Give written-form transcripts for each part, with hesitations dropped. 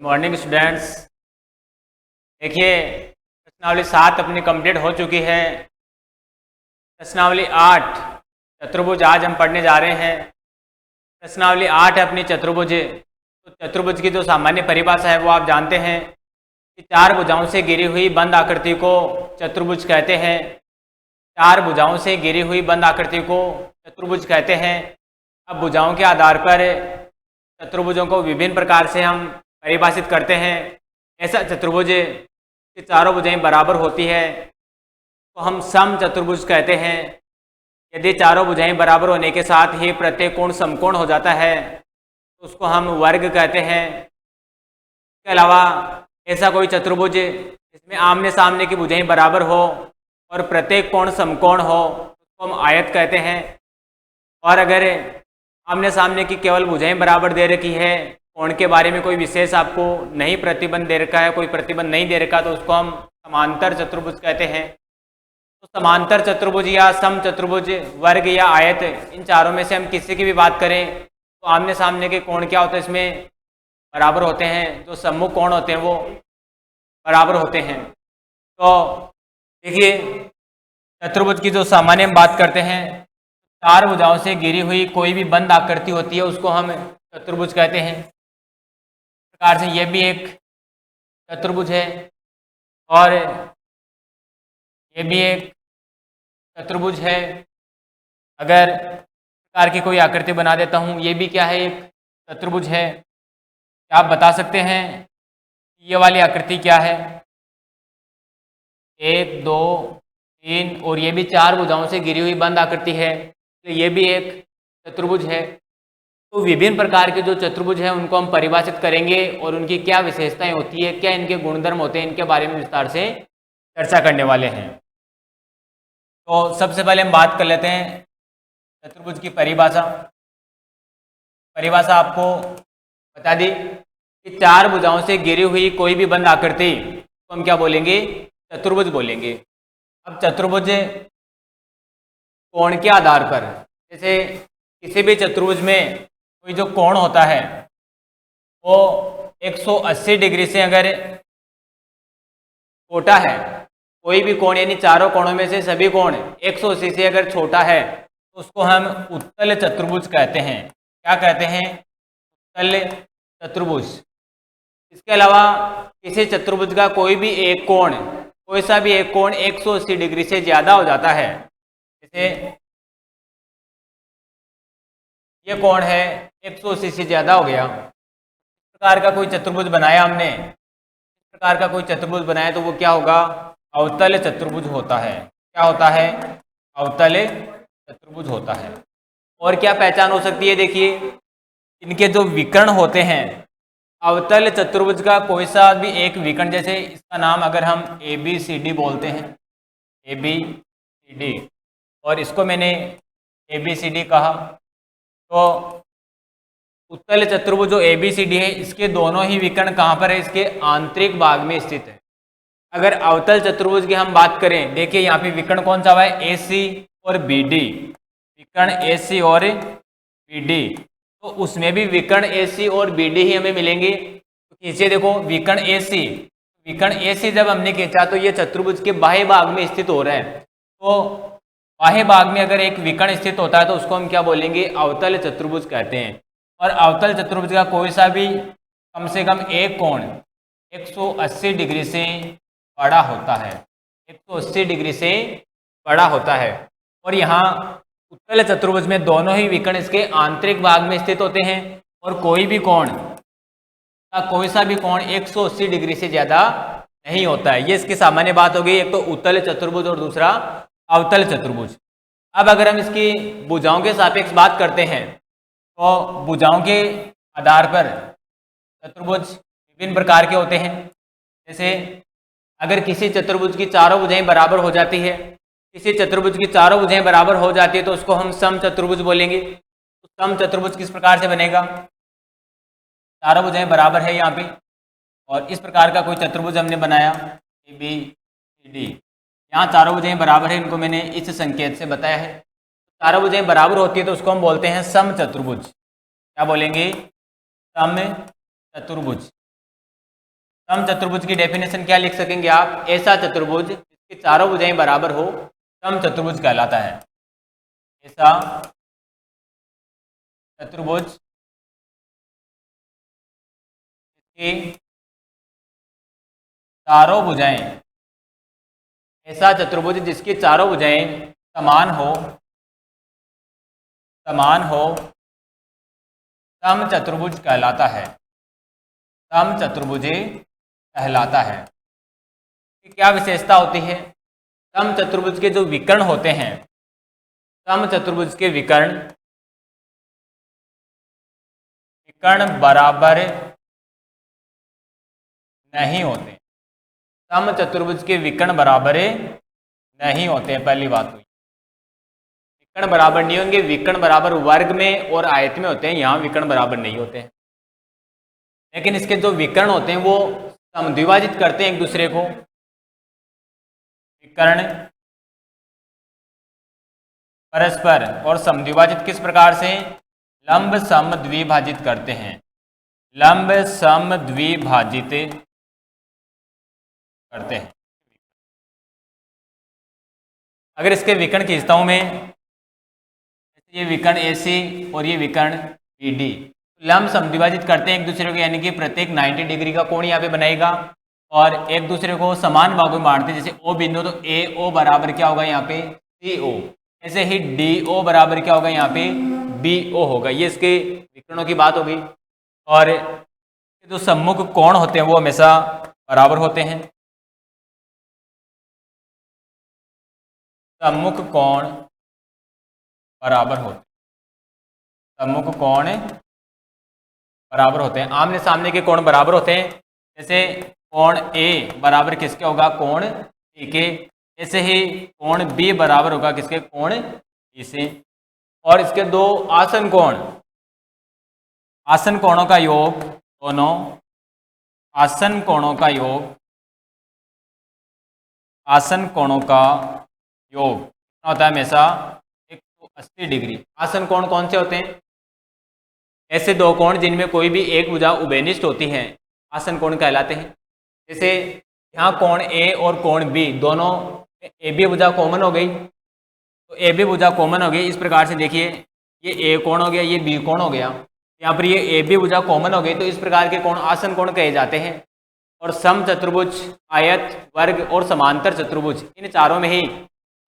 Morning students. देखिए, प्रश्नावली 7 अपनी कंप्लीट हो चुकी है। प्रश्नावली 8 चतुर्भुज आज हम पढ़ने जा रहे हैं। प्रश्नावली 8 है अपनी चतुर्भुज। तो चतुर्भुज की जो सामान्य परिभाषा है वो आप जानते हैं कि चार भुजाओं से घिरी हुई बंद आकृति को चतुर्भुज कहते हैं। चार भुजाओं से घिरी हुई बंद आकृति को चतुर्भुज कहते हैं। अब भुजाओं के आधार पर चतुर्भुजों को विभिन्न प्रकार से हम परिभाषित करते हैं। ऐसा चतुर्भुज की चारों भुजाएं बराबर होती है तो हम सम चतुर्भुज कहते हैं। यदि चारों भुजाएं बराबर होने के साथ ही प्रत्येक कोण समकोण हो जाता है तो उसको हम वर्ग कहते हैं। इसके अलावा ऐसा कोई चतुर्भुज जिसमें आमने सामने की भुजाएं बराबर हो और प्रत्येक कोण समकोण हो उसको हम आयत कहते हैं। और अगर आमने सामने की केवल भुजाएं बराबर दे रखी है, कोण के बारे में कोई विशेष आपको नहीं प्रतिबंध दे रखा है, कोई प्रतिबंध नहीं दे रखा, तो उसको हम समांतर चतुर्भुज कहते हैं। तो समांतर चतुर्भुज या सम चतुर्भुज, वर्ग या आयत, इन चारों में से हम किसी की भी बात करें तो आमने सामने के कोण क्या होते हैं, इसमें बराबर होते हैं। जो सम्मुख कोण होते हैं वो बराबर होते हैं। तो देखिए, चतुर्भुज की जो सामान्य हम बात करते हैं, चार भुजाओं से घिरी हुई कोई भी बंद आकृति होती है उसको हम चतुर्भुज कहते हैं। इस प्रकार से यह भी एक चतुर्भुज है और ये भी एक चतुर्भुज है। अगर प्रकार की कोई आकृति बना देता हूँ, ये भी क्या है, एक चतुर्भुज है। क्या आप बता सकते हैं ये वाली आकृति क्या है? 1 2 3 और ये भी चार भुजाओं से घिरी हुई बंद आकृति है, तो ये भी एक चतुर्भुज है। तो विभिन्न प्रकार के जो चतुर्भुज हैं उनको हम परिभाषित करेंगे और उनकी क्या विशेषताएं होती है, क्या इनके गुणधर्म होते हैं, इनके बारे में विस्तार से चर्चा करने वाले हैं। तो सबसे पहले हम बात कर लेते हैं चतुर्भुज की परिभाषा। परिभाषा आपको बता दी कि चार भुजाओं से घिरी हुई कोई भी बंद आकृति तो हम क्या बोलेंगे, चतुर्भुज बोलेंगे। अब चतुर्भुज कोण के आधार पर, जैसे किसी भी चतुर्भुज में कोई जो कोण होता है वो 180 डिग्री से अगर छोटा है, कोई भी कोण यानी चारों कोणों में से सभी कोण 180 से अगर छोटा है तो उसको हम उत्तल चतुर्भुज कहते हैं। क्या कहते हैं? उत्तल चतुर्भुज। इसके अलावा किसी चतुर्भुज का कोई भी एक कोण, कोई सा भी एक कोण 180 डिग्री से ज़्यादा हो जाता है, जैसे ये कोण है 180 से ज़्यादा हो गया, इस प्रकार का कोई चतुर्भुज बनाया हमने, इस प्रकार का कोई चतुर्भुज बनाया तो वो क्या होगा, अवतल चतुर्भुज होता है। क्या होता है? अवतल चतुर्भुज होता है। और क्या पहचान हो सकती है? देखिए, इनके जो विकर्ण होते हैं, अवतल चतुर्भुज का कोई सा भी एक विकर्ण, जैसे इसका नाम अगर हम ABCD बोलते हैं, ABCD, और इसको मैंने ABCD कहा, तो उत्तल चतुर्भुज जो ABCD है इसके दोनों ही विकर्ण कहाँ पर है, इसके आंतरिक भाग में स्थित है। अगर अवतल चतुर्भुज की हम बात करें, देखिए यहाँ पे विकर्ण कौन सा हुआ है, AC और BD, विकर्ण AC और BD, तो उसमें भी विकर्ण AC और BD ही हमें मिलेंगे। तो खींचिए, देखो विकर्ण AC, विकर्ण AC जब हमने खींचा तो ये चतुर्भुज के बाह्य भाग में स्थित हो रहा है। तो बाह्य भाग में अगर एक विकर्ण स्थित होता है तो उसको हम क्या बोलेंगे, अवतल चतुर्भुज कहते हैं। और अवतल चतुर्भुज का कोई सा भी कम से कम एक कोण 180 डिग्री से बड़ा होता है, 180 डिग्री से बड़ा होता है। और यहाँ उत्तल चतुर्भुज में दोनों ही विकर्ण इसके आंतरिक भाग में स्थित होते हैं और कोई भी कोण का कोई सा भी कोण 180 डिग्री से ज़्यादा नहीं होता है। ये इसकी सामान्य बात हो गई, एक तो उत्तल चतुर्भुज और दूसरा अवतल चतुर्भुज। अब अगर हम इसकी भुजाओं के सापेक्ष बात करते हैं तो भुजाओं के आधार पर चतुर्भुज विभिन्न प्रकार के होते हैं। जैसे अगर किसी चतुर्भुज की चारों भुजाएं बराबर हो जाती है, किसी चतुर्भुज की चारों भुजाएं बराबर हो जाती है तो उसको हम सम चतुर्भुज बोलेंगे। तो सम चतुर्भुज किस प्रकार से बनेगा, चारों भुजाएं बराबर है यहाँ पे और इस प्रकार का कोई चतुर्भुज हमने बनाया ABCD, यहाँ चारों भुजाएं बराबर है, इनको मैंने इस संकेत से बताया है। चारों भुजाएं बराबर होती है तो उसको हम बोलते हैं सम चतुर्भुज। क्या बोलेंगे, सम चतुर्भुज। समचतुर्भुज की डेफिनेशन क्या लिख सकेंगे आप? ऐसा चतुर्भुज जिसके चारों भुजाएं बराबर हो समचतुर्भुज कहलाता है। ऐसा चतुर्भुज जिसकी चारों भुजाएं, ऐसा चतुर्भुज जिसकी चारों भुजाएं समान हो समचतुर्भुज कहलाता है। समचतुर्भुज कहलाता है। कि क्या विशेषता होती है? समचतुर्भुज के जो विकर्ण होते हैं, समचतुर्भुज के विकर्ण बराबर नहीं होते। समचतुर्भुज के विकर्ण बराबर नहीं होते। पहली बात हुई, विकर्ण बराबर नहीं होंगे। विकर्ण बराबर वर्ग में और आयत में होते हैं, यहाँ विकर्ण बराबर नहीं होते हैं। लेकिन इसके जो विकर्ण होते हैं वो समद्विभाजित करते हैं एक दूसरे को। विकर्ण परस्पर और समद्विभाजित किस प्रकार से? लंब समद्विभाजित करते हैं। लंब समद्विभाजित करते हैं। अगर इसके विकर्ण खींचता हूं मैं, ये विकर्ण AC और ये विकर्ण BD, लंब समद्विभाजित करते हैं एक दूसरे को, यानी कि प्रत्येक 90 डिग्री का कोण यहाँ पे बनाएगा और एक दूसरे को समान भागों में बांटते हैं। जैसे O बिंदु तो AO बराबर क्या होगा यहाँ पे? CO। ऐसे ही DO बराबर क्या होगा यहाँ पे? BO होगा। ये इसके विकर्णों की बात होगी। और जो सम्मुख कोण होते हैं वो हमेशा बराबर होते हैं। सम्मुख कोण बराबर होते हैं। सम्मुख कोण बराबर होते हैं। आमने सामने के कोण बराबर होते हैं। जैसे कोण A बराबर किसके होगा? कोण A के। ऐसे ही कोण B बराबर होगा किसके? कोण B से। और इसके दो आसन कोण, आसन कोणों का योग, दोनों आसन कोणों का योग, आसन कोणों का योग कितना होता है? हमेशा 180 डिग्री। आसन कोण कौन से होते हैं? ऐसे दो कोण जिनमें कोई भी एक भुजा उभयनिष्ठ होती है, आसन कोण कहलाते हैं। जैसे यहाँ कोण A और कोण B दोनों AB भुजा कॉमन हो गई, तो AB भुजा कॉमन हो गई। इस प्रकार से देखिए, ये A कोण हो गया, ये B कोण हो गया। यहाँ पर ये AB भुजा कॉमन हो गई, तो इस प्रकार के कोण आसन कोण कहे जाते हैं। और सम चतुर्भुज, आयत, वर्ग और समांतर चतुर्भुज, इन चारों में ही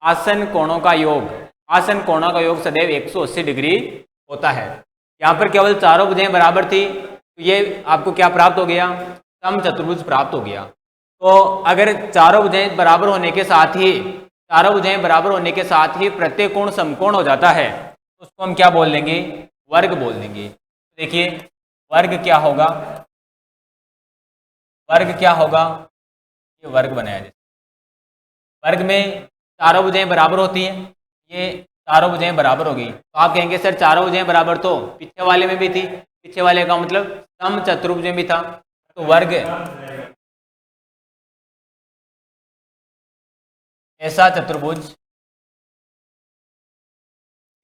आसन कोणों का योग, आसन कोणों का योग सदैव 180 डिग्री होता है। यहाँ पर केवल चारों भुजाएं बराबर थी, तो ये आपको क्या प्राप्त हो गया? सम चतुर्भुज प्राप्त हो गया। तो अगर चारों भुजाएं बराबर होने के साथ ही, चारों भुजाएं बराबर होने के साथ ही प्रत्येक कोण समकोण हो जाता है, तो उसको हम क्या बोल देंगे? वर्ग बोल देंगे। देखिए वर्ग क्या होगा? वर्ग क्या होगा? ये वर्ग बनाया जाए। वर्ग में चारों भुजाएं बराबर होती हैं, ये चारों भुजाएं बराबर हो गई, तो आप कहेंगे सर चारों भुजाएं बराबर तो पीछे वाले में भी थी। पीछे वाले का मतलब सम चतुर्भुज में भी था। तो वर्ग ऐसा चतुर्भुज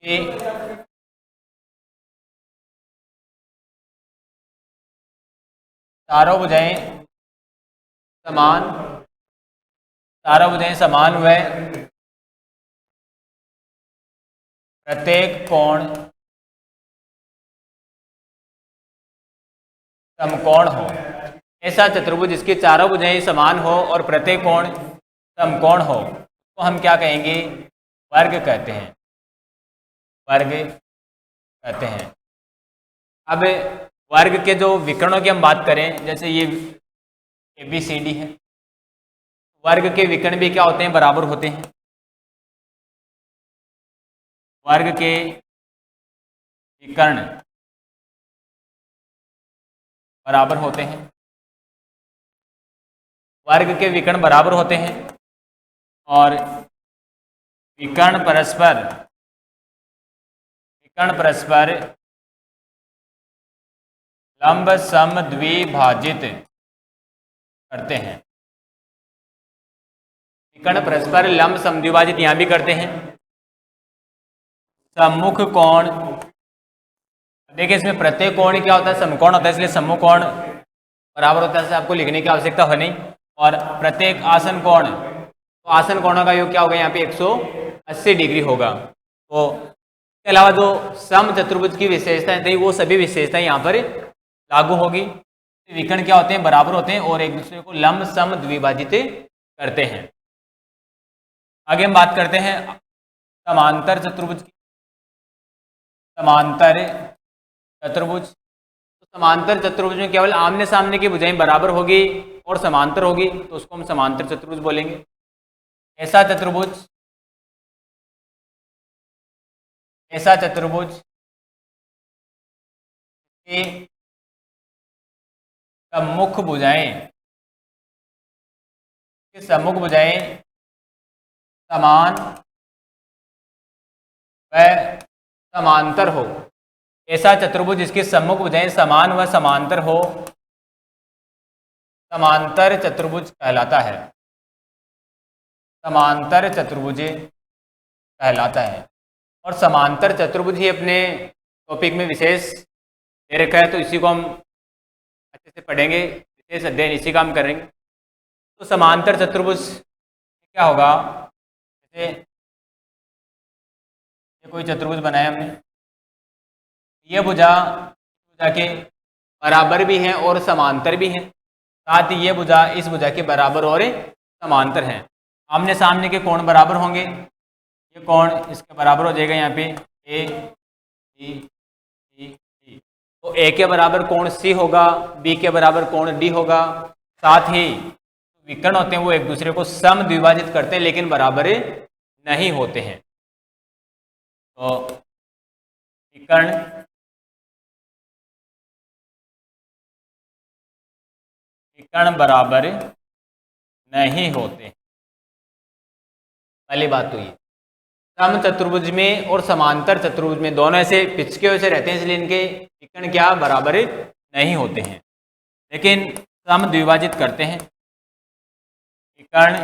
के चारों भुजाएं समान, चारों भुजाएं समान व प्रत्येक कोण समकोण हो। ऐसा चतुर्भुज जिसकी चारों भुजाएं समान हो और प्रत्येक कोण समकोण हो, तो हम क्या कहेंगे? वर्ग कहते हैं। वर्ग कहते हैं। अब वर्ग के जो विकर्णों की हम बात करें, जैसे ये ABCD है, वर्ग के विकर्ण भी क्या होते हैं? बराबर होते हैं। वर्ग के विकर्ण बराबर होते हैं। वर्ग के विकर्ण बराबर होते हैं और विकर्ण परस्पर लंब समद्विभाजित करते हैं। विकर्ण परस्पर लंब समद्विभाजित यहां भी करते हैं। सम्मुख कोण, देखिए इसमें प्रत्येक कोण क्या होता है? समकोण होता है, इसलिए सम्मुख कोण बराबर होता है, आपको लिखने की आवश्यकता है नहीं। और प्रत्येक आसन कोण, तो आसन कोणों का योग क्या होगा यहाँ पे 180 डिग्री होगा। तो इसके अलावा जो सम चतुर्भुज की विशेषताएं थी वो सभी विशेषताएं यहाँ पर लागू होगी। विकर्ण क्या होते हैं, बराबर होते हैं और एक दूसरे को लंब सम द्विभाजित करते हैं। आगे हम बात करते हैं समांतर चतुर्भुज की। समांतर चतुर्भुज, तो समांतर चतुर्भुज में केवल आमने सामने की भुजाएं बराबर होगी और समांतर होगी, तो उसको हम समांतर चतुर्भुज बोलेंगे। ऐसा चतुर्भुज, ऐसा चतुर्भुज की सम्मुख भुजाएं, सम्मुख भुजाएं समान व समांतर हो। ऐसा चतुर्भुज जिसकी सम्मुख भुजाएं समान व समांतर हो, समांतर चतुर्भुज कहलाता है। समांतर चतुर्भुज कहलाता है। और समांतर चतुर्भुज ही अपने टॉपिक में विशेष दे रखा है, तो इसी को हम अच्छे से पढ़ेंगे, विशेष अध्ययन इसी का हम करेंगे। तो समांतर चतुर्भुज क्या होगा, जैसे ये कोई चतुर्भुज बनाया हमने, ये भुजा के बराबर भी है और समांतर भी है, साथ ही ये भुजा इस भुजा के बराबर और समांतर है। आमने सामने के कोण बराबर होंगे, ये कोण इसके बराबर हो जाएगा यहाँ पे ए बी सी डी। तो ए के बराबर कोण सी होगा, बी के बराबर कोण डी होगा। साथ ही विकर्ण होते हैं वो एक दूसरे को सम द्विभाजित करते हैं लेकिन बराबर नहीं होते हैं। तो विकर्ण बराबर नहीं होते। पहली बात तो ये सम चतुर्भुज में और समांतर चतुर्भुज में दोनों ऐसे पिचके हुए से रहते हैं, इसलिए इनके विकर्ण क्या बराबर नहीं होते हैं, लेकिन सम द्विभाजित करते हैं। विकर्ण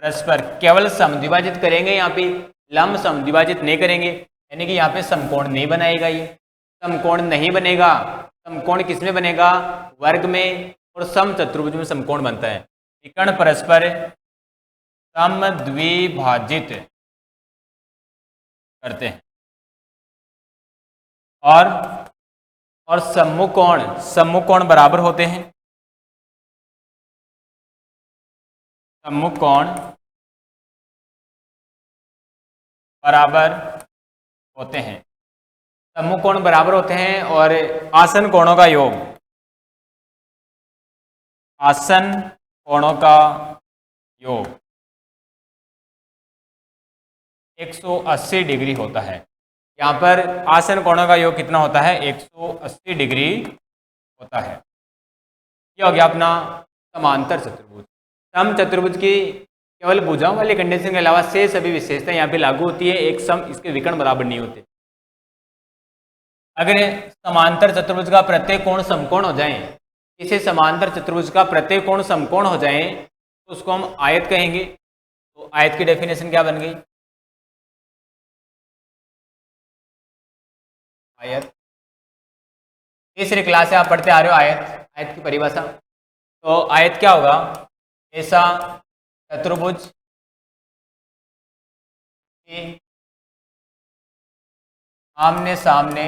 परस्पर केवल सम द्विभाजित करेंगे, यहाँ पे लंब सम द्विभाजित नहीं करेंगे, यानी कि यहाँ पे समकोण नहीं बनाएगा। ये समकोण नहीं बनेगा। समकोण किस में बनेगा, वर्ग में, और सम चतुर्भुज में समकोण बनता है। विकर्ण परस्पर सम द्विभाजित करते हैं। और सम्मुख कोण बराबर होते हैं। सम्मुख कोण बराबर होते हैं। सम्मुख कोण बराबर होते हैं और आसन कोणों का योग, आसन कोणों का योग 180 डिग्री होता है। यहाँ पर आसन कोणों का योग कितना होता है, 180 डिग्री होता है। यह हो गया अपना समांतर चतुर्भुज। सम चतुर्भुज की केवल भुजाओं वाले कंडीशन के अलावा से सभी विशेषताएं यहाँ पे लागू होती है। एक सम, इसके विकर्ण बराबर नहीं होते। अगर समांतर चतुर्भुज का प्रत्येक कोण समकोण हो जाए, इसे समांतर चतुर्भुज का प्रत्येक कोण समकोण हो जाए तो उसको हम आयत कहेंगे। तो आयत की डेफिनेशन क्या बन गई, आयत। तीसरी क्लास से आप पढ़ते आ रहे हो आयत, आयत की परिभाषा। तो आयत क्या होगा, ऐसा चतुर्भुज की आमने सामने,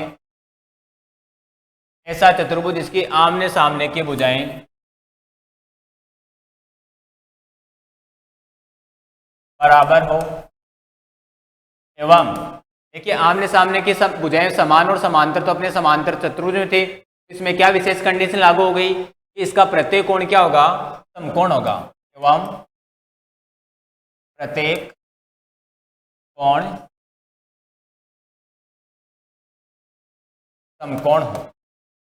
ऐसा चतुर्भुज इसकी आमने सामने की भुजाएं बराबर हो एवं, देखिए आमने सामने की सब भुजाएं समान और समांतर तो अपने समांतर चतुर्भुज में थे। इसमें क्या विशेष कंडीशन लागू हो गई कि इसका प्रत्येक कोण क्या होगा, समकोण होगा। एवं प्रत्येक कोण समकोण हो।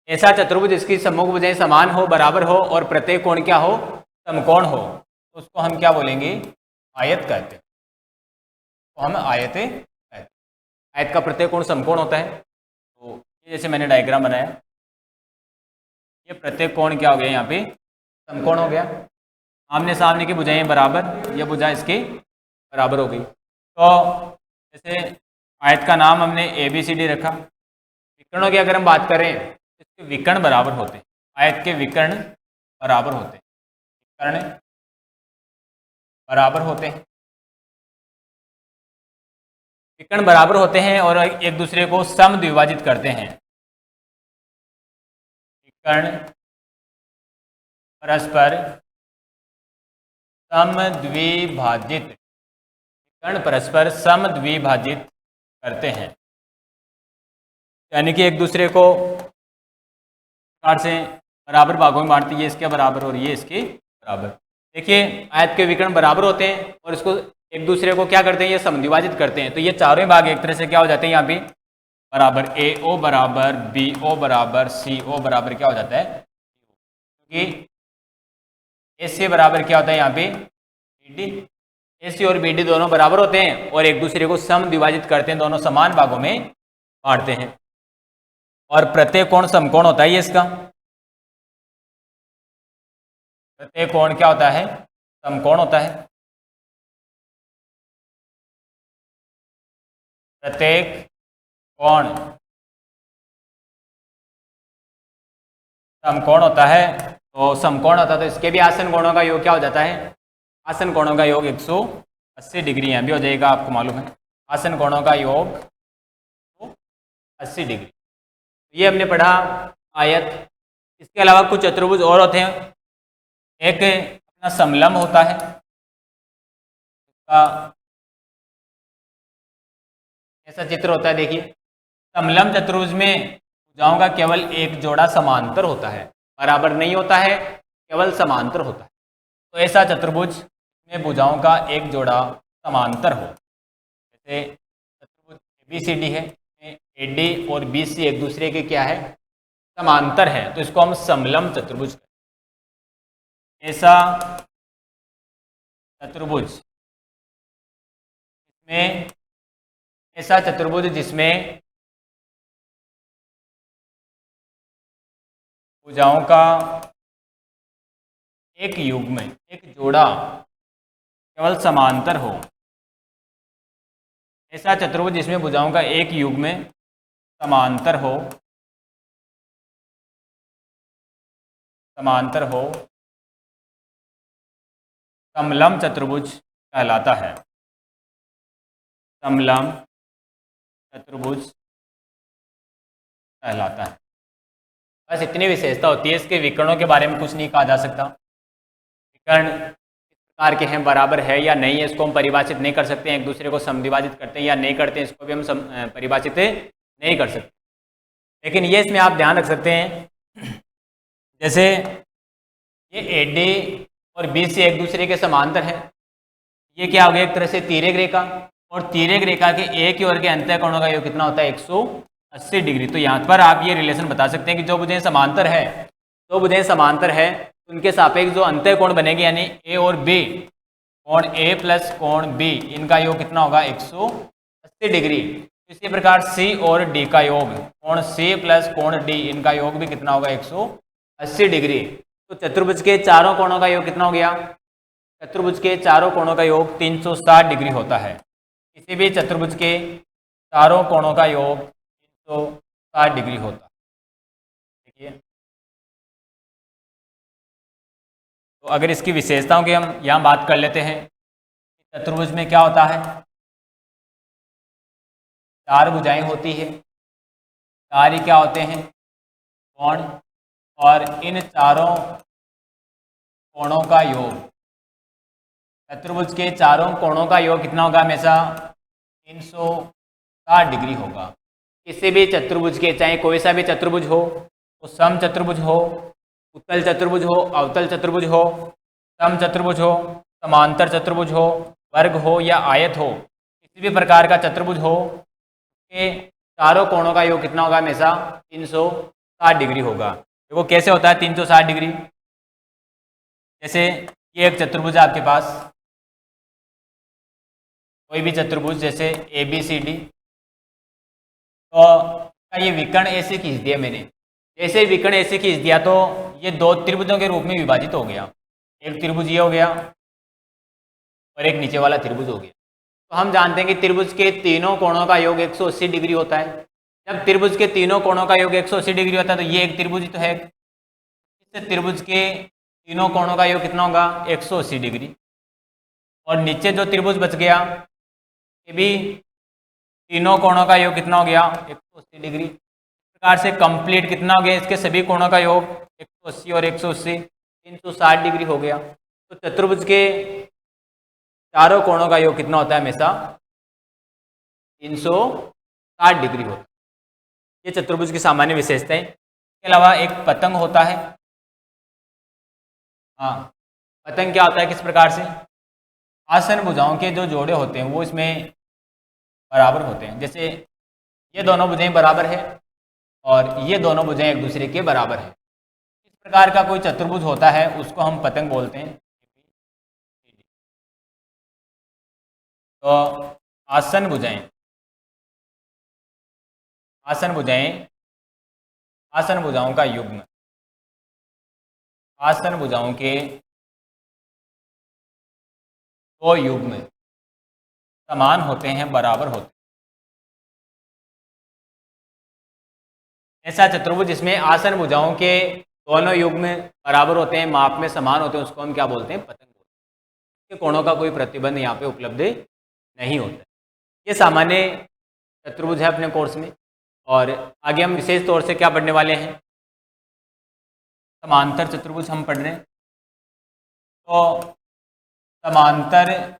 ऐसा चतुर्भुज जिसकी सम्मुख भुजाएं समान हो, बराबर हो और प्रत्येक कोण क्या हो, समकोण हो, तो उसको हम क्या बोलेंगे, आयत कहते हैं। तो हम आयत कहते हैं। आयत का प्रत्येक कोण समकोण होता है। तो ये जैसे मैंने डायग्राम बनाया, ये प्रत्येक कोण क्या हो गया, यहाँ पे समकोण हो गया। आमने सामने की भुजाएं बराबर, यह भुजा इसके बराबर हो गई। तो जैसे आयत का नाम हमने ABCD रखा। विकर्णों की अगर हम बात करें, इसके विकर्ण बराबर होते हैं। आयत के विकर्ण बराबर होते हैं, कर्ण बराबर होते हैं, विकर्ण बराबर होते हैं और एक दूसरे को समद्विभाजित करते हैं। विकर्ण परस्पर समद्विभाजित, विकर्ण परस्पर समद्विभाजित करते हैं, यानी कि एक दूसरे को से बराबर भागों में बांटती है, ये इसके बराबर और ये इसके बराबर। देखिए आयत के विकर्ण बराबर होते हैं और इसको एक दूसरे को क्या करते हैं, ये समद्विभाजित करते हैं, तो ये चारों भाग एक तरह से क्या हो जाते हैं यहाँ पे बराबर, ए ओ बराबर बी ओ बराबर सी ओ बराबर क्या हो जाता है, क्योंकि ए सी बराबर क्या होता है यहाँ पे बी डी, ए सी और बी डी दोनों बराबर होते हैं और एक दूसरे को समद्विभाजित करते हैं, दोनों समान भागों में बांटते हैं। और प्रत्येक कोण समकोण होता है, ये इसका प्रत्येक कोण क्या होता है, समकोण होता है। प्रत्येक कोण समकोण होता है, तो समकोण होता है तो इसके भी आसन कोणों का योग क्या हो जाता है, आसन कोणों का योग 180 डिग्री यहाँ भी हो जाएगा, आपको मालूम है आसन कोणों का योग 80 डिग्री। ये हमने पढ़ा आयत। इसके अलावा कुछ चतुर्भुज और होते हैं, एक अपना समलंब होता है, इसका ऐसा चित्र होता है, देखिए समलंब चतुर्भुज में भुजाओं का केवल एक जोड़ा समांतर होता है, बराबर नहीं होता है, केवल समांतर होता है। तो ऐसा चतुर्भुज में भुजाओं का एक जोड़ा समांतर हो, जैसे चतुर्भुज ABCD है, AD और BC एक दूसरे के क्या है, समांतर है, तो इसको हम समलंब चतुर्भुज कहते हैं। ऐसा चतुर्भुज में, ऐसा चतुर्भुज जिसमें भुजाओं का एक युग्म, एक जोड़ा केवल समांतर हो, ऐसा चतुर्भुज जिसमें भुजाओं का एक युग्म समांतर हो, समांतर हो, समलंब चतुर्भुज कहलाता है। समलंब चतुर्भुज कहलाता है। बस इतनी विशेषता होती है इसके। विकर्णों के बारे में कुछ नहीं कहा जा सकता, विकर्ण किस प्रकार के हैं, बराबर है या नहीं है, इसको हम परिभाषित नहीं कर सकते हैं, एक दूसरे को समद्विभाजित करते हैं या नहीं करते हैं, इसको भी हम परिभाषित नहीं कर सकते। लेकिन ये इसमें आप ध्यान रख सकते हैं, जैसे ये AD और BC एक दूसरे के समांतर है, ये क्या हो गया, एक तरह से तिर्यक रेखा, और तिर्यक रेखा के एक ही ओर के अंतः कोणों का योग कितना होता है, 180 डिग्री। तो यहाँ पर आप ये रिलेशन बता सकते हैं कि जो भुजाएं समांतर है, दो भुजाएं समांतर है, उनके सापेक्ष जो अंतः कोण बनेगी, यानी A और B, कोण A प्लस कोण B, इनका योग कितना होगा, 180 डिग्री। इसी प्रकार C और D का योग, कोण C प्लस कोण D, इनका योग भी कितना होगा, 180 डिग्री। तो चतुर्भुज के चारों कोणों का योग कितना हो गया, चतुर्भुज के चारों कोणों का योग 360 डिग्री होता है। किसी भी चतुर्भुज के चारों कोणों का योग 360 डिग्री होता है। देखिए, तो अगर इसकी विशेषताओं की हम यहाँ बात कर लेते हैं, चतुर्भुज में क्या होता है, चार भुजाएं होती है, चार ही क्या होते हैं, कोण, और इन चारों कोणों का योग, चतुर्भुज के चारों कोणों का योग कितना होगा, हमेशा 360 डिग्री होगा। किसी भी चतुर्भुज के, चाहे कोई सा भी चतुर्भुज हो, वो सम चतुर्भुज हो, उत्तल चतुर्भुज हो, अवतल चतुर्भुज हो, सम चतुर्भुज हो, समांतर चतुर्भुज हो, वर्ग हो या आयत हो, किसी भी प्रकार का चतुर्भुज हो, के चारों कोणों का योग कितना होगा, हमेशा 360 डिग्री होगा। देखो कैसे होता है 360 डिग्री। जैसे ये एक चतुर्भुज है आपके पास, कोई भी चतुर्भुज जैसे ABCD, तो ये विकर्ण ऐसे खींच दिया मैंने, जैसे विकर्ण ऐसे खींच दिया तो ये दो त्रिभुजों के रूप में विभाजित हो गया। एक त्रिभुज ये हो गया और एक नीचे वाला त्रिभुज हो गया। तो हम जानते हैं कि त्रिभुज के तीनों कोणों का योग 180 डिग्री होता है। जब त्रिभुज के तीनों कोणों का योग 180 डिग्री होता है तो ये एक त्रिभुज तो है, इस त्रिभुज के तीनों कोणों का योग कितना होगा 180 डिग्री। और नीचे जो त्रिभुज बच गया ये भी तीनों कोणों का योग कितना हो गया 180 डिग्री। इस प्रकार से कंप्लीट कितना हो गया इसके सभी कोणों का योग 180 और 180 360 डिग्री हो गया। तो चतुर्भुज के चारों कोणों का योग कितना होता है हमेशा 360 डिग्री होता है। ये चतुर्भुज की सामान्य विशेषता है। इसके अलावा एक पतंग होता है। हाँ, पतंग क्या होता है किस प्रकार से आसन भुजाओं के जो जोड़े होते हैं वो इसमें बराबर होते हैं। जैसे ये दोनों भुजाएं बराबर है और ये दोनों भुजाएं एक दूसरे के बराबर है। इस प्रकार का कोई चतुर्भुज होता है उसको हम पतंग बोलते हैं। तो आसन भुजाएं आसन भुजाओं का युग्म आसन भुजाओं के दो युग्म समान होते हैं बराबर होते हैं। ऐसा चतुर्भुज जिसमें आसन भुजाओं के दोनों युग्म बराबर होते हैं माप में समान होते हैं उसको हम क्या बोलते हैं पतंग बोलते हैं। इसके कोणों का कोई प्रतिबंध यहाँ पे उपलब्ध नहीं होता है। ये सामान्य चतुर्भुज है अपने कोर्स में। और आगे हम विशेष तौर से क्या पढ़ने वाले हैं समांतर चतुर्भुज हम पढ़ रहे हैं। तो समांतर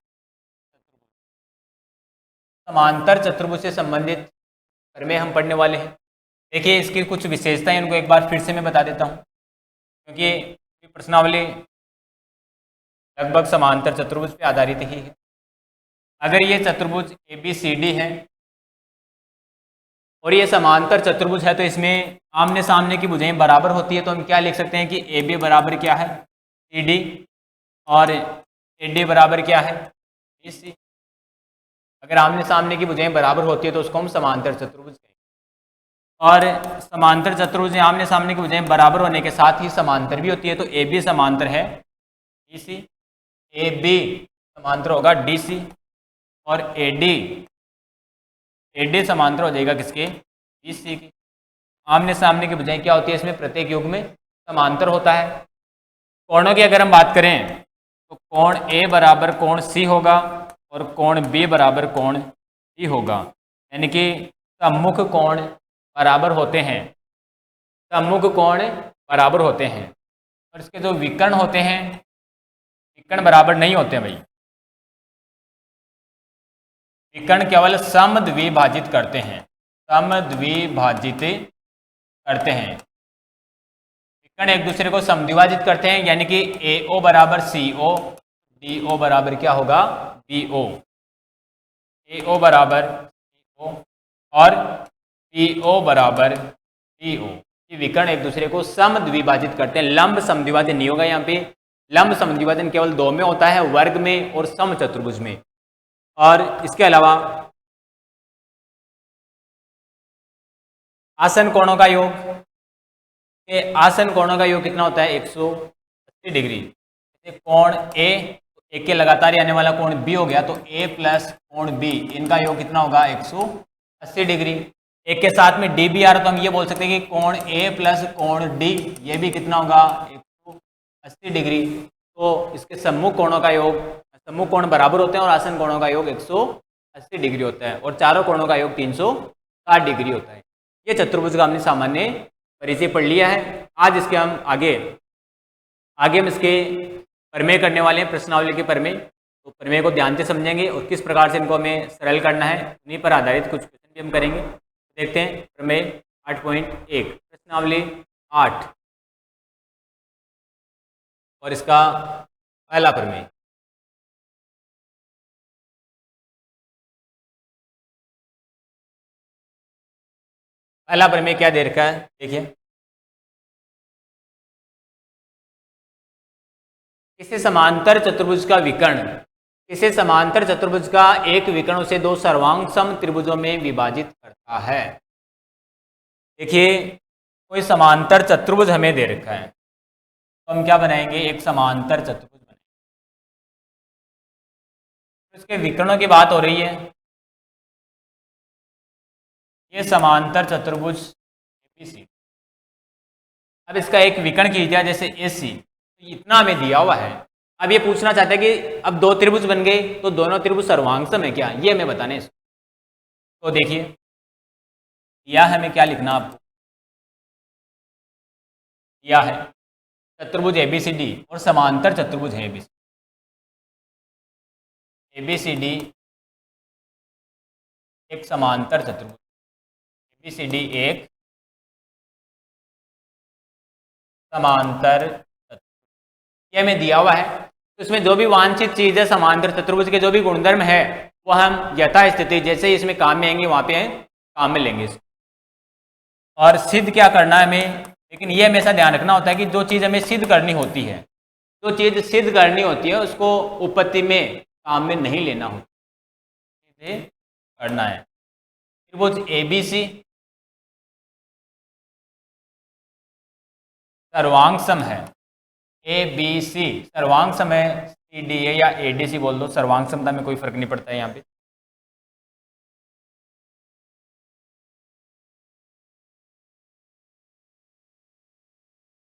चतुर्भुज से संबंधित प्रमेय हम पढ़ने वाले हैं। देखिए इसकी कुछ विशेषताएं इनको एक बार फिर से मैं बता देता हूँ क्योंकि प्रश्नावली लगभग समांतर चतुर्भुज पे आधारित ही है। अगर ये चतुर्भुज ABCD है और ये समांतर चतुर्भुज है तो इसमें आमने सामने की भुजाएं बराबर होती है। तो हम क्या लिख सकते हैं कि AB बराबर क्या है CD और AD बराबर क्या है BC। अगर आमने सामने की भुजाएं बराबर होती है तो उसको हम समांतर चतुर्भुज कहेंगे। और समांतर चतुर्भुज में आमने सामने की भुजाएं बराबर होने के साथ ही समांतर भी होती है। तो AB समांतर है BC, AB समांतर होगा DC और AD समांतर हो जाएगा किसके BC के। आमने सामने की भुजाएं क्या होती है इसमें प्रत्येक युग में समांतर होता है। कोणों की अगर हम बात करें तो कोण A बराबर कोण C होगा और कोण B बराबर कोण D होगा। यानी कि सम्मुख कोण बराबर होते हैं और इसके जो विकर्ण होते हैं विकर्ण बराबर नहीं होते हैं भाई। विकर्ण केवल समद्विभाजित करते हैं विकर्ण एक दूसरे को समद्विभाजित करते हैं। यानी कि AO बराबर CO, DO बराबर क्या होगा BO, AO बराबर CO और PO बराबर PO। ये विकर्ण एक दूसरे को समद्विभाजित करते हैं। लंब समद्विभाजन नहीं होगा यहाँ पे। लंब समद्विभाजन केवल दो में होता है, वर्ग में और सम चतुर्भुज में। और इसके अलावा आसन कोणों का योग, आसन कोणों का योग कितना होता है 180 डिग्री। जैसे कोण A एक के लगातार आने वाला कोण B हो गया तो A प्लस कोण B इनका योग कितना होगा 180 डिग्री। एक के साथ में D भी आ रहा तो हम ये बोल सकते हैं कि कोण A प्लस कोण D ये भी कितना होगा 180 डिग्री। तो इसके सम्मुख कोणों का योग, सम्मुख कोण बराबर होते हैं और आसन कोणों का योग 180 डिग्री होता है और चारों कोणों का योग 360 डिग्री होता है। ये चतुर्भुज का हमने सामान्य परिचय पढ़ लिया है। आज इसके हम आगे हम इसके प्रमेय करने वाले हैं, प्रश्नावली के प्रमेय। तो प्रमेय को ध्यान से समझेंगे और किस प्रकार से इनको हमें सरल करना है उन्हीं पर आधारित कुछ क्वेश्चन भी हम करेंगे। देखते हैं प्रमेय 8.1 प्रश्नावली 8 और इसका पहला प्रमेय। पहला प्रमेय क्या दे रखा है देखिए, किसी समांतर चतुर्भुज का विकर्ण, किसी समांतर चतुर्भुज का एक विकर्ण उसे दो सर्वांग सम त्रिभुजों में विभाजित करता है। देखिए कोई समांतर चतुर्भुज हमें दे रखा है तो हम क्या बनाएंगे, एक समांतर चतुर्भुज बनाएंगे। इसके विकर्णों की बात हो रही है। ये समांतर चतुर्भुज ABC। अब इसका एक विकर्ण कीजिए जैसे AC, तो इतना हमें दिया हुआ है। अब ये पूछना चाहते हैं कि अब दो त्रिभुज बन गए तो दोनों त्रिभुज सर्वांगसम है क्या, ये हमें बताने इसको। तो देखिए दिया है, हमें क्या लिखना आपको, दिया है चतुर्भुज एबीसीडी और समांतर चतुर्भुज है एबीसीडी एक समांतर चतुर्भुज, एबीसीडी एक समांतर चतुर्भुज, ये हमें दिया हुआ है। तो इसमें जो भी वांछित चीज है समांतर चतुर्भुज के जो भी गुणधर्म है वो हम यथास्थिति जैसे ही इसमें काम में आएंगे वहां पे काम में लेंगे इसको। और सिद्ध क्या करना है हमें, लेकिन ये हमेशा ध्यान रखना होता है कि जो चीज़ हमें सिद्ध करनी होती है, जो चीज़ सिद्ध करनी होती है उसको उपपत्ति में काम में नहीं लेना होता, इसे करना है। त्रिभुज एबीसी सर्वांगसम है, एबीसी सर्वांगसम है, सीडीए या एडीसी बोल दो, सर्वांगसमता में कोई फर्क नहीं पड़ता है यहाँ पे।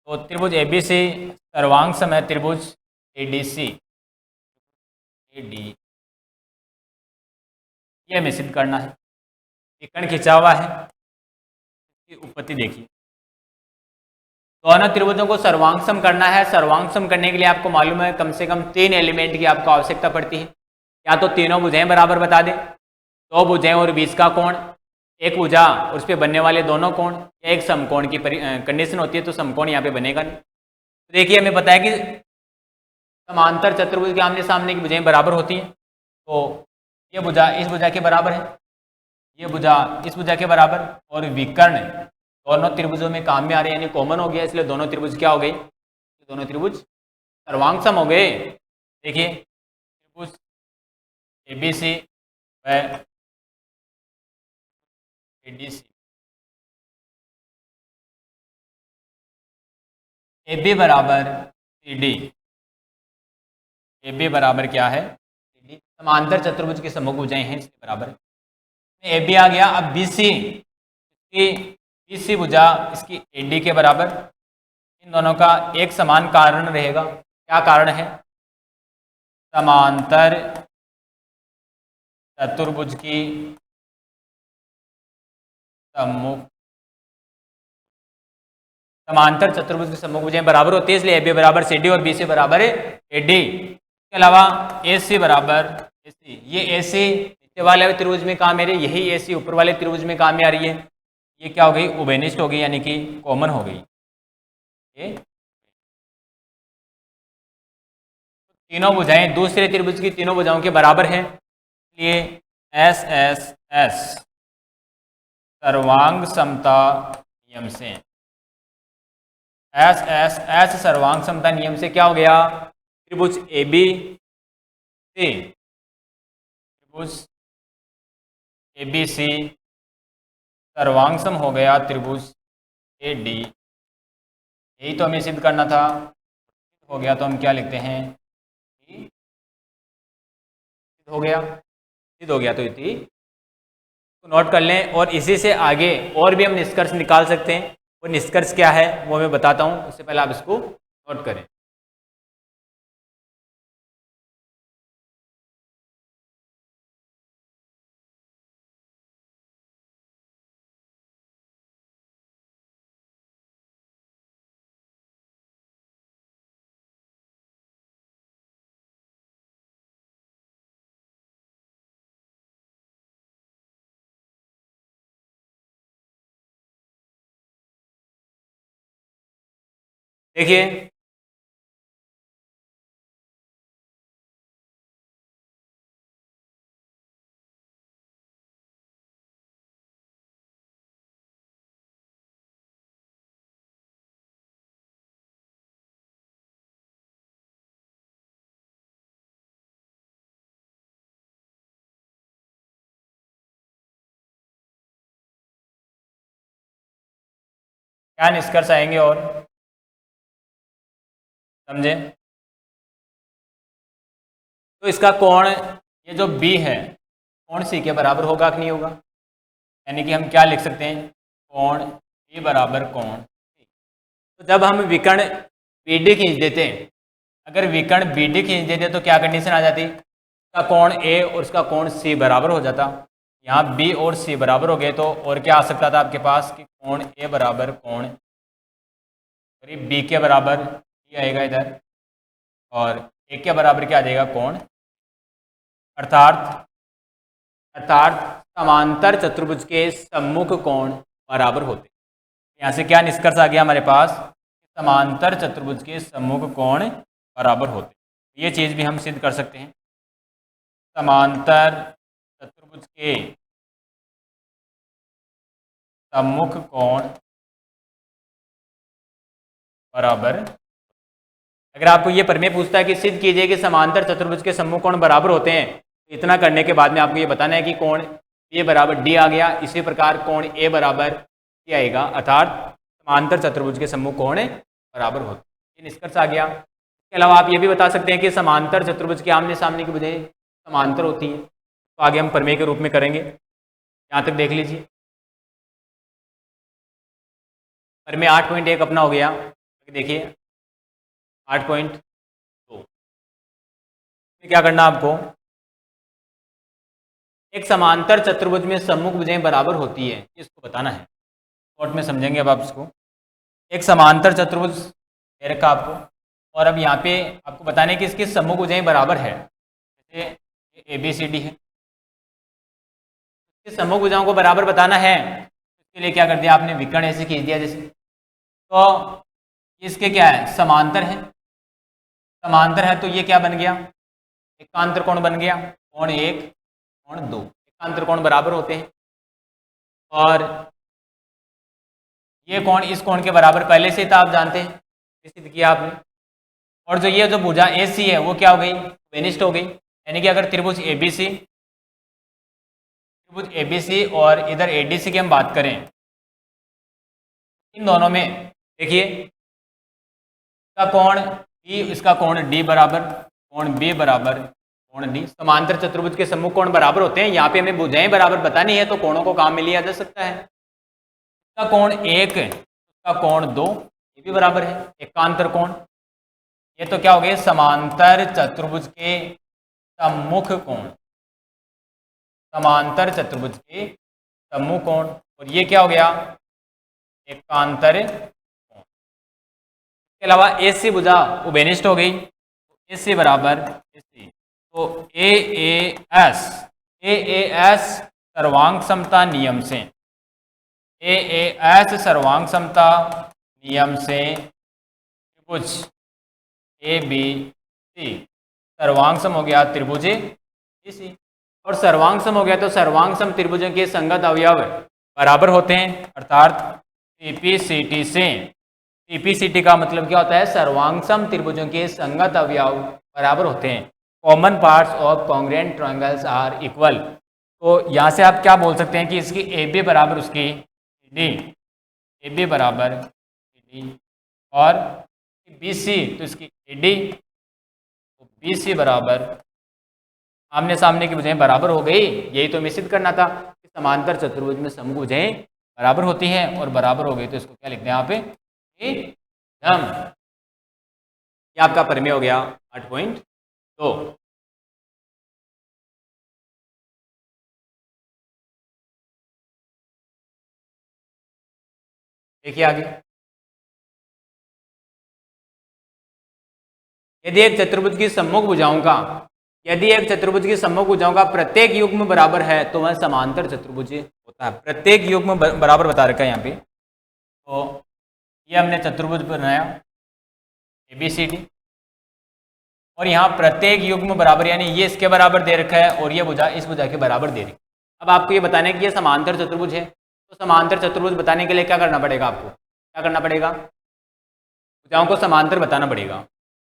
तो त्रिभुज एबीसी सर्वांगसम है त्रिभुज एडीसी, एडी ये हमें सिद्ध करना है। विकर्ण खिंचा हुआ है, इसकी उत्पत्ति देखिए। दोनों त्रिभुजों को सर्वांगसम करना है। सर्वांगसम करने के लिए आपको मालूम है कम से कम 3 एलिमेंट की आपको आवश्यकता पड़ती है। या तो तीनों भुजाएं बराबर बता दें, दो भुजाएं और बीच का कोण, एक भुजा और उस पर बनने वाले दोनों कोण, या एक समकोण की कंडीशन होती है तो समकोण यहाँ पे बनेगा नहीं। तो देखिए हमें पता है कि समांतर चतुर्भुज के आमने सामने की भुजाएं बराबर होती हैं। तो ये भुजा इस भुजा के बराबर है, ये भुजा इस भुजा के बराबर, और विकर्ण दोनों त्रिभुजों में काम में आ रहे हैं, यानी कॉमन हो गया, इसलिए दोनों त्रिभुज क्या हो गए, दोनों त्रिभुज सर्वांगसम हो गए। देखिए त्रिभुज एबीसी व एडीसी, AB बराबर CD, AB बराबर क्या है CD, समांतर चतुर्भुज की समूह भुजाएं हैं इसलिए बराबर। AB आ गया। अब BC, BC भुजा इसकी AD के बराबर, इन दोनों का एक समान कारण रहेगा। क्या कारण है, समांतर चतुर्भुज की सम्मुख, समांतर चतुर्भुज की सम्मुख भुजाएं बराबर होती है इसलिए AB बराबर CD और BC बराबर AD। इसके अलावा AC बराबर AC, ये AC नीचे वाले त्रिभुज में काम आ रही है, यही AC ऊपर वाले त्रिभुज में काम में आ रही है। ये क्या हो गई, उभयनिष्ठ हो गई, यानी कि कॉमन हो गई। ये तीनों भुजाएं दूसरे त्रिभुज की तीनों भुजाओं के बराबर हैं, इसलिए SSS सर्वांग समता नियम से, SSS सर्वांग समता नियम से क्या हो गया, त्रिभुज AB से त्रिभुज ABC सर्वांगसम हो गया त्रिभुज AD। यही तो हमें सिद्ध करना था, हो गया तो हम क्या लिखते हैं, सिद्ध हो गया, सिद्ध हो गया तो इतनी तो नोट कर लें। और इसी से आगे और भी हम निष्कर्ष निकाल सकते हैं। वो निष्कर्ष क्या है वो मैं बताता हूँ, उससे पहले आप इसको नोट करें। देखिए क्या निष्कर्ष आएंगे और समझे। तो इसका कोण ये जो B है कोण C के बराबर होगा कि नहीं होगा, यानी कि हम क्या लिख सकते हैं, कोण B बराबर कोण C। तो जब हम विकर्ण BD खींच देते, अगर विकर्ण BD खींच देते तो क्या कंडीशन आ जाती, उसका कोण A और उसका कोण C बराबर हो जाता। यहाँ B और C बराबर हो गए तो और क्या आ सकता था आपके पास कि कोण A बराबर कोण B के बराबर ये आएगा इधर, और A के बराबर क्या आ जाएगा कोण, अर्थात समांतर चतुर्भुज के सम्मुख कोण बराबर होते। यहाँ से क्या निष्कर्ष आ गया हमारे पास, समांतर चतुर्भुज के सम्मुख कोण बराबर होते। ये चीज़ भी हम सिद्ध कर सकते हैं, समांतर चतुर्भुज के सम्मुख कोण बराबर। अगर आपको ये प्रमेय पूछता है कि सिद्ध कीजिए कि समांतर चतुर्भुज के सम्मुख कोण बराबर होते हैं, तो इतना करने के बाद में आपको ये बताना है कि कोण A बराबर D आ गया, इसी प्रकार कोण A बराबर C आएगा, अर्थात समांतर चतुर्भुज के सम्मुख कोण बराबर होते हैं। ये निष्कर्ष आ गया। इसके अलावा आप ये भी बता सकते हैं कि समांतर चतुर्भुज के आमने सामने की भुजाएं समांतर होती हैं, तो आगे हम प्रमेय के रूप में करेंगे। यहाँ तक देख लीजिए, प्रमेय 8.1 अपना हो गया। देखिए 8.2 क्या करना आपको, एक समांतर चतुर्भुज में सम्मुख भुजाएं बराबर होती है, इसको बताना है। शॉर्ट में समझेंगे अब आप इसको। एक समांतर चतुर्भुज दे रखा आपको, और अब यहाँ पे आपको बताने कि इसकी सम्मुख भुजाएं बराबर है, जैसे ABCD है, इसकी सम्मुख भुजाओं को बराबर बताना है। इसके लिए क्या कर दिया आपने, विकर्ण ऐसे खींच दिया जैसे, तो इसके क्या है, समांतर है। समांतर है तो ये क्या बन गया, एकांतर कोण बन गया, कोण 1 कोण 2, एकांतर कोण बराबर होते हैं। और ये कोण इस कोण के बराबर पहले से था, आप जानते हैं, सिद्ध किया आपने। और जो भुजा AC है वो क्या हो गई, वेनिस्ट हो गई। यानी कि अगर त्रिभुज ABC और इधर ADC की हम बात करें, इन दोनों में देखिए इसका कोण B, इसका कोण D बराबर, कोण B बराबर कोण D। समांतर चतुर्भुज के सम्मुख कोण बराबर होते हैं। यहाँ पे हमें भुजाएं बराबर बतानी है तो कोणों को काम में लिया जा सकता है। इसका कोण 1, इसका कोण 2, ये भी बराबर है, एकांतर कोण। ये तो क्या हो गए, समांतर चतुर्भुज के सम्मुख कोण, समांतर चतुर्भुज के सम्मुख कोण। और ये क्या हो गया, एकांतर कोण। इसके अलावा AC भुजा वो वेनिस्ट हो गई, AC बराबर AC, तो AAS सर्वांग समता नियम से, AAS सर्वांग समता नियम से त्रिभुज ABC सर्वांग सम हो गया त्रिभुज AC, और सर्वांग सम हो गया तो सर्वांग सम त्रिभुजों के संगत अवयव बराबर होते हैं, अर्थात CPCT से। CPCT का मतलब क्या होता है, सर्वांग सम त्रिभुजों के संगत अवयव बराबर होते हैं। Common parts of congruent triangles are equal. तो यहाँ से आप क्या बोल सकते हैं कि इसकी AB बराबर उसकी CD, AB बराबर CD, और BC तो इसकी AD, तो BC बराबर, आमने सामने की भुजाएं बराबर हो गई। यही तो हमें सिद्ध करना था कि समांतर चतुर्भुज में सम्मुख भुजाएं बराबर होती हैं, और बराबर हो गई तो इसको क्या लिखते हैं यहाँ पे, एकदम। ये आपका प्रमेय हो गया 8.2। देखिए आगे, यदि एक चतुर्भुज की सम्मुख भुजाओं का, यदि एक चतुर्भुज की सम्मुख भुजाओं का प्रत्येक युग्म बराबर है तो वह समांतर चतुर्भुज होता है। प्रत्येक युग्म बराबर बता रखा है यहाँ पे। तो ये हमने चतुर्भुज बनाया ABCD, और यहाँ प्रत्येक युग्म बराबर, यानी ये इसके बराबर दे रखा है और ये भुजा इस भुजा के बराबर दे रखी है। अब आपको ये बताना है कि ये समांतर चतुर्भुज है, तो समांतर चतुर्भुज बताने के लिए क्या करना पड़ेगा, आपको क्या करना पड़ेगा, भुजाओं को समांतर बताना पड़ेगा।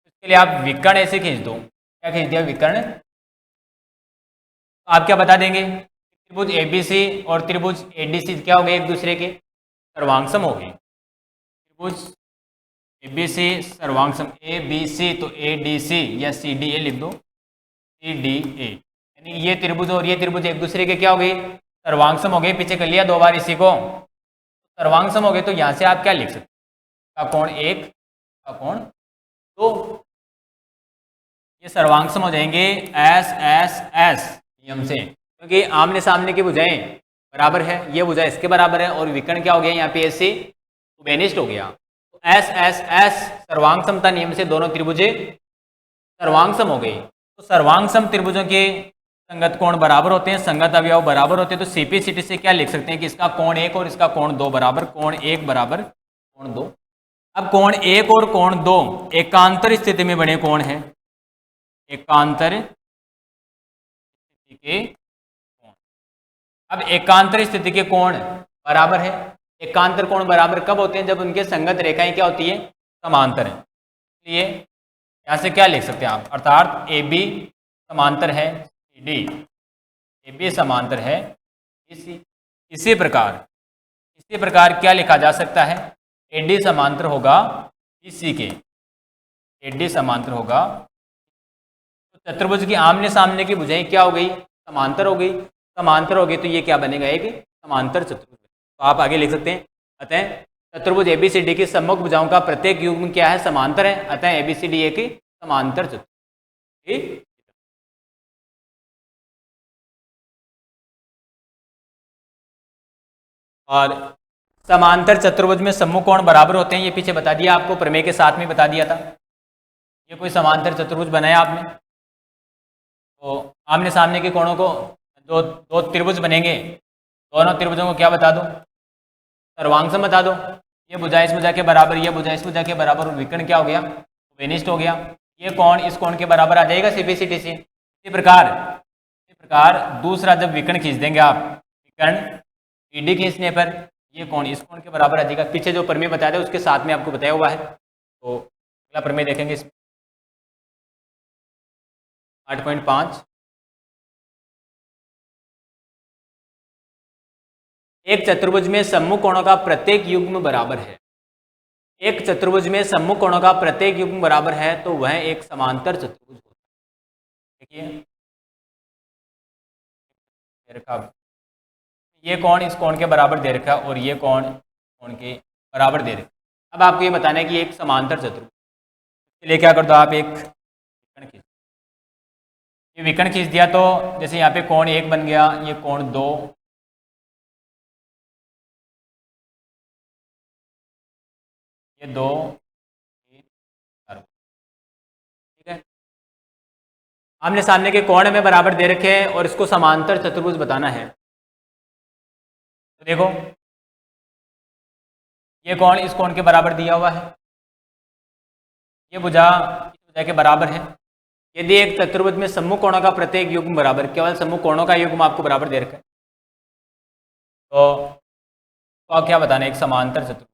इसके लिए आप विकर्ण ऐसे खींच दो, क्या खींच दिया, विकर्ण। तो आप क्या बता देंगे, त्रिभुज ABC और त्रिभुज ADC क्या हो गए, एक दूसरे के सर्वांग सम हो गए। त्रिभुज ABC सर्वांग सम ABC, तो ADC या CDA लिख दो, CDA, यानी ये त्रिभुज और ये त्रिभुज एक दूसरे के क्या हो गए, सर्वांग सम हो गए। पीछे कर लिया 2 बार इसी को, सर्वांग सम हो गए। तो यहाँ से आप क्या लिख सकते हैं, इसका कोण 1 का कोण 2। ये सर्वांग सम हो जाएंगे एस एस एस नियम से, क्योंकि आमने सामने की भुजाएं बराबर है, ये भुजा इसके बराबर है और विकर्ण क्या हो गया यहाँ पे ऐसे बेनिस्ट हो गया। तो एस एस एस सर्वांग समता नियम से दोनों त्रिभुजें सर्वांग सम हो गई। तो सर्वांग सम त्रिभुजों के संगत कोण बराबर होते हैं, संगत अवयव बराबर होते हैं। तो सीपीसीटी से क्या लिख सकते हैं कि इसका कोण 1 और इसका कोण 2 बराबर, कोण 1 बराबर कोण 2। अब कोण 1 और कोण 2 एकांतर स्थिति में बने कोण हैं, एकांतर स्थिति के कोण। अब एकांतर स्थिति के कोण बराबर है। एकांतर कोण बराबर कब होते हैं? जब उनके संगत रेखाएं क्या होती है? समांतर है। इसलिए यहां से क्या लिख सकते हैं आप, अर्थात ए बी समांतर है सी डी, ए बी समांतर है इसी इसी प्रकार क्या लिखा जा सकता है? ए डी समांतर होगा इसी के, ए डी समांतर होगा। तो चतुर्भुज की आमने सामने की भुजाएं क्या हो गई? समांतर हो गई। समांतर हो गई तो ये क्या बनेगा? एक समांतर चतुर्भुज। तो आप आगे लिख सकते हैं, अतः चतुर्भुज एबीसीडी की सम्मुख भुजाओं का प्रत्येक युग्म क्या है? समांतर है। अतः एबीसीडी एक समांतर चतुर्भुज। ठीक, और समांतर चतुर्भुज में सम्मुख कोण बराबर होते हैं, ये पीछे बता दिया आपको, प्रमेय के साथ में बता दिया था। ये कोई समांतर चतुर्भुज बनाया आपने, तो आमने सामने के कोणों को दो दो त्रिभुज बनेंगे, दोनों त्रिभुजों को क्या बता दो? सर्वांग सम बता दो। ये भुजा इस भुजा के बराबर, ये भुजा इस भुजा के बराबर, और विकर्ण क्या हो गया? वेनिस्ट हो गया। ये कोण इस कोण के बराबर आ जाएगा सीपीसीटी से। इसी प्रकार दूसरा जब विकर्ण खींच देंगे आप, विकर्ण ईडी खींचने पर ये कोण इस कोण के बराबर आ जाएगा। पीछे जो प्रमेय बताया था उसके साथ में आपको बताया हुआ है। तो अगला प्रमेय देखेंगे इसमें 8.5। एक चतुर्भुज में सम्मुख कोणों का प्रत्येक युग्म बराबर है। एक चतुर्भुज में सम्मुख कोणों का प्रत्येक युग्म बराबर है तो वह एक समांतर चतुर्भुज होता है। देखिए रखा, ये कोण इस कोण के बराबर दे रखा और ये कोण कोण के बराबर दे रखा। अब आपको ये बताना है कि एक समांतर चतुर्भुज, इसलिए क्या कर दो आप, एक विकर्ण खींच, ये विकर्ण खींच दिया तो जैसे यहाँ पे कोण 1 बन गया, ये कोण 2, ये 2, 3, 4, ठीक है। आमने सामने के कोण में बराबर दे रखे हैं और इसको समांतर चतुर्भुज बताना है। तो देखो ये कोण इस कोण के बराबर दिया हुआ है, ये भुजा इस भुजा के बराबर है। यदि एक चतुर्भुज में सम्मुख कोणों का प्रत्येक युग्म बराबर, केवल सम्मुख कोणों का युग्म आपको बराबर दे रखा है, तो आप क्या बताना है? एक समांतर चतुर्भुज।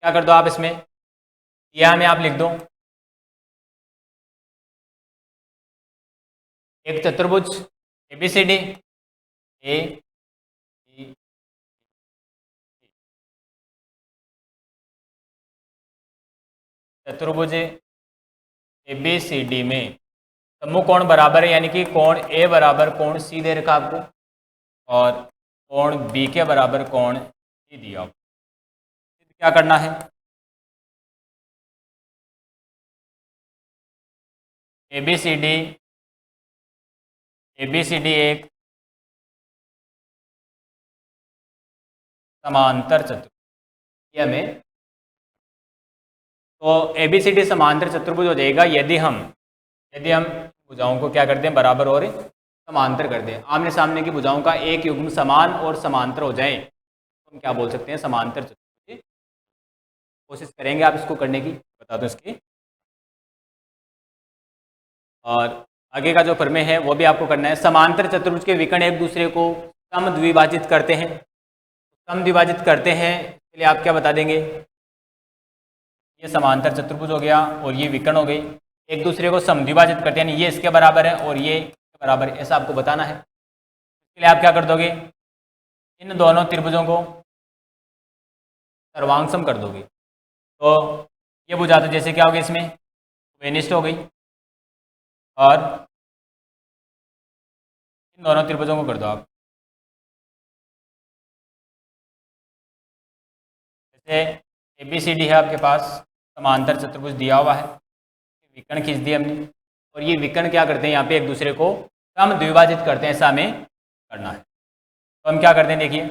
क्या कर दो आप इसमें, यह में आप लिख दो एक चतुर्भुज एबीसीडी, ए बी, चतुर्भुज एबीसीडी में सम्मुख कोण बराबर है, यानी कि कोण ए बराबर कोण सी दे रखा आपको और कोण बी के बराबर कोण सी दिया। क्या करना है? एबीसीडी एक समांतर चतुर्भुज, ये हमें, तो एबीसीडी समांतर चतुर्भुज हो जाएगा यदि हम भुजाओं को क्या कर दें? बराबर और समांतर कर दें। आमने सामने की भुजाओं का एक युग्म समान और समांतर हो जाए तो हम क्या बोल सकते हैं? समांतर चतुर्भुज। कोशिश करेंगे आप इसको करने की, बता दो इसकी। और आगे का जो प्रमेय है वो भी आपको करना है। समांतर चतुर्भुज के विकर्ण एक दूसरे को समद्विभाजित करते हैं। समद्विभाजित करते हैं इसलिए आप क्या बता देंगे? ये समांतर चतुर्भुज हो गया और ये विकर्ण हो गई, एक दूसरे को समद्विभाजित करते हैं, यानी ये इसके बराबर है और ये इसके बराबर है, ऐसा आपको बताना है। इसके लिए आप क्या कर दोगे? इन दोनों त्रिभुजों को सर्वांग सम कर दोगे। तो ये भुजा तो जैसे क्या हो गई, इसमें वेनिस्ट हो गई, और इन दोनों त्रिभुजों को कर दो आप जैसे ABCD है आपके पास, समांतर चतुर्भुज दिया हुआ है, विकर्ण खींच दिए हमने, और ये विकर्ण क्या करते हैं यहाँ पे एक दूसरे को सम द्विभाजित करते हैं, ऐसा हमें करना है। तो हम क्या करते हैं, देखिए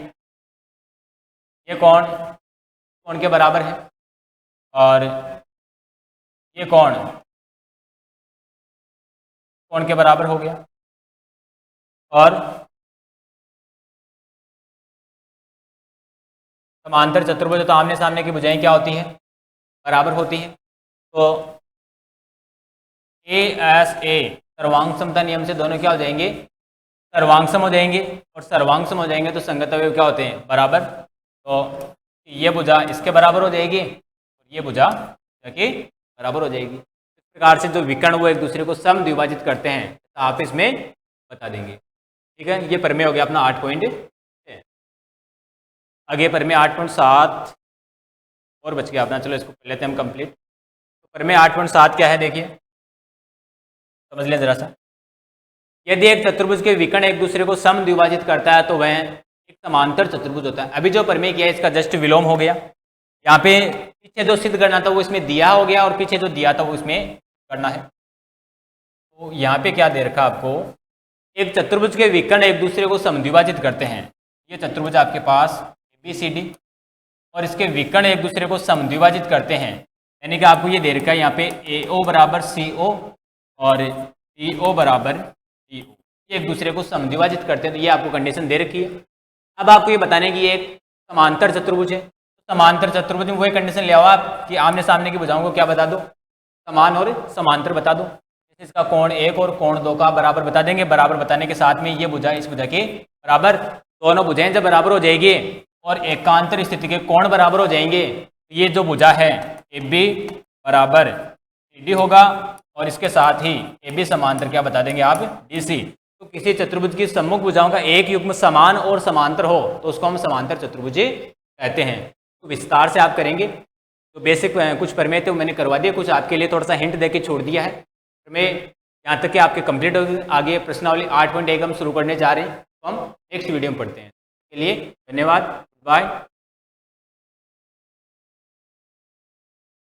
ये कोण के बराबर है और ये कोण के बराबर हो गया, और समांतर चतुर्भुज तो आमने सामने की भुजाएं क्या होती है, बराबर होती है। तो ASA सर्वांग समता नियम से दोनों क्या हो जाएंगे, सर्वांग सम हो जाएंगे, और सर्वांग सम हो जाएंगे तो संगत अवयव क्या होते हैं, बराबर। तो ये भुजा इसके बराबर हो जाएगी और ये भुजा के बराबर हो जाएगी। इस प्रकार से जो विकर्ण वो एक दूसरे को सम द्विभाजित करते हैं, तो आप इसमें बता देंगे। ठीक है, ये प्रमेय हो गया अपना 8.6। आगे प्रमेय 8.7 और बच गया अपना, चलो इसको कर लेते हैं हम कंप्लीट। तो प्रमेय 8.7 क्या है, देखिए समझ लें जरा सा। यदि एक चतुर्भुज के विकर्ण एक दूसरे को सम द्विभाजित करता है तो वह एक समांतर चतुर्भुज होता है। अभी जो प्रमेय किया है इसका जस्ट विलोम हो गया। यहाँ पे पीछे जो सिद्ध करना था वो इसमें दिया हो गया, और पीछे जो दिया था वो इसमें करना है। तो यहाँ पे क्या दे रखा आपको, एक चतुर्भुज के विकर्ण एक दूसरे को समद्विभाजित करते हैं। ये चतुर्भुज आपके पास ABCD, और इसके विकर्ण एक दूसरे को समद्विभाजित करते हैं, यानी कि आपको ये दे रखा है यहाँ पे AO बराबर CO और CO बराबर DO, ये एक दूसरे को समद्विभाजित करते हैं। तो ये आपको कंडीशन दे रखी है। अब आपको ये बताने की एक समांतर चतुर्भुज है, समांतर चतुर्भुज में वही कंडीशन ले आओ आप कि आमने सामने की भुजाओं को क्या बता दो, समान और समांतर बता दो। इसका कोण 1 और कोण 2 का बराबर बता देंगे। बराबर बताने के साथ में ये भुजा इस भुजा के बराबर, दोनों भुजाएं जब बराबर हो जाएगी और एकांतर स्थिति के कोण बराबर हो जाएंगे, ये जो भुजा है AB बराबर CD होगा, और इसके साथ ही AB समांतर क्या बता देंगे आप, DC। तो किसी चतुर्भुज की सम्मुख भुजाओं का एक युग्म समान और समांतर हो तो उसको हम समांतर चतुर्भुज कहते हैं। तो विस्तार से आप करेंगे, तो बेसिक कुछ प्रमेय थे मैंने करवा दिया, कुछ आपके लिए थोड़ा सा हिंट देके छोड़ दिया है। प्रमेय यहाँ तक कि आपके कंप्लीट हो गए। आगे प्रश्नावली 8.1 हम शुरू करने जा रहे हैं, तो हम नेक्स्ट वीडियो में पढ़ते हैं। इसके लिए धन्यवाद, बाय।